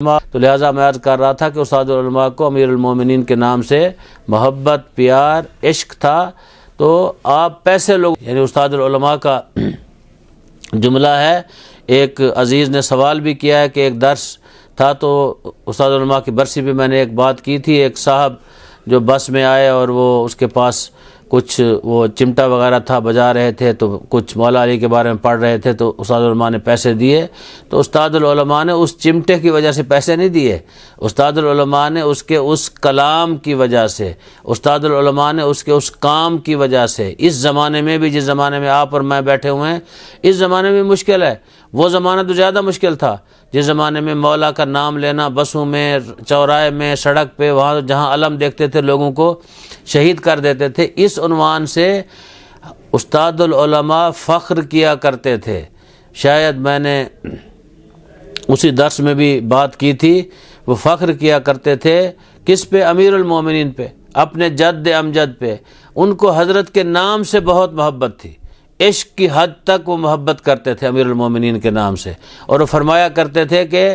تو لہٰذا میں عرض کر رہا تھا کہ استاد العلماء کو امیر المومنین کے نام سے محبت، پیار، عشق تھا۔ تو آپ پیسے لوگ، یعنی استاد العلماء کا جملہ ہے۔ ایک عزیز نے سوال بھی کیا ہے کہ ایک درس تھا تو استاد العلماء کی برسی پہ میں نے ایک بات کی تھی۔ ایک صاحب جو بس میں آئے اور وہ اس کے پاس کچھ وہ چمٹا وغیرہ تھا، بجا رہے تھے، تو کچھ مولا علی کے بارے میں پڑھ رہے تھے، تو استاد العلماء نے پیسے دیے۔ تو استاد العلماء نے اس چمٹے کی وجہ سے پیسے نہیں دیے، استاد العلماء نے اس کے اس کلام کی وجہ سے، استاد العلماء نے اس کے اس کام کی وجہ سے، اس زمانے میں بھی، جس زمانے میں آپ اور میں بیٹھے ہوئے ہیں، اس زمانے میں مشکل ہے۔ وہ زمانہ تو زیادہ مشکل تھا جس زمانے میں مولا کا نام لینا بسوں میں، چوراہے میں، سڑک پہ، وہاں جہاں علم دیکھتے تھے لوگوں کو شہید کر دیتے تھے۔ اس عنوان سے استاد العلماء فخر کیا کرتے تھے۔ شاید میں نے اسی درس میں بھی بات کی تھی، وہ فخر کیا کرتے تھے کس پہ؟ امیر المومنین پہ، اپنے جد امجد پہ۔ ان کو حضرت کے نام سے بہت محبت تھی، عشق کی حد تک وہ محبت کرتے تھے امیر المومنین کے نام سے۔ اور وہ فرمایا کرتے تھے کہ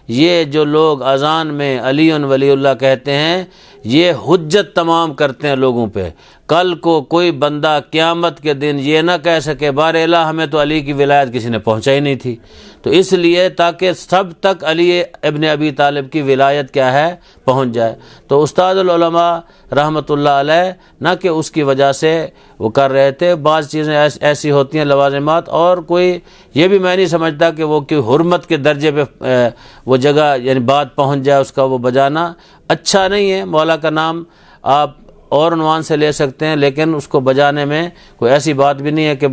یہ جو لوگ اذان میں علی ولی اللہ کہتے ہیں، یہ حجت تمام کرتے ہیں لوگوں پہ۔ کل کو کوئی بندہ قیامت کے دن یہ نہ کہہ سکے بار الہ ہمیں تو علی کی ولایت کسی نے پہنچائی نہیں تھی۔ تو اس لیے تاکہ سب تک علی ابن ابی طالب کی ولایت کیا ہے، پہنچ جائے۔ تو استاد العلماء رحمۃ اللہ علیہ نہ کہ اس کی وجہ سے وہ کر رہے تھے، بعض چیزیں ایسی ہوتی ہیں لوازمات، اور کوئی یہ بھی میں نہیں سمجھتا کہ وہ کہ حرمت کے درجے پہ وہ جگہ یعنی بات پہنچ جائے، اس کا وہ بجانا اچھا نہیں ہے۔ مولا کا نام آپ اور عنوان سے لے سکتے ہیں، لیکن اس کو بجانے میں کوئی ایسی بات بھی نہیں ہے کہ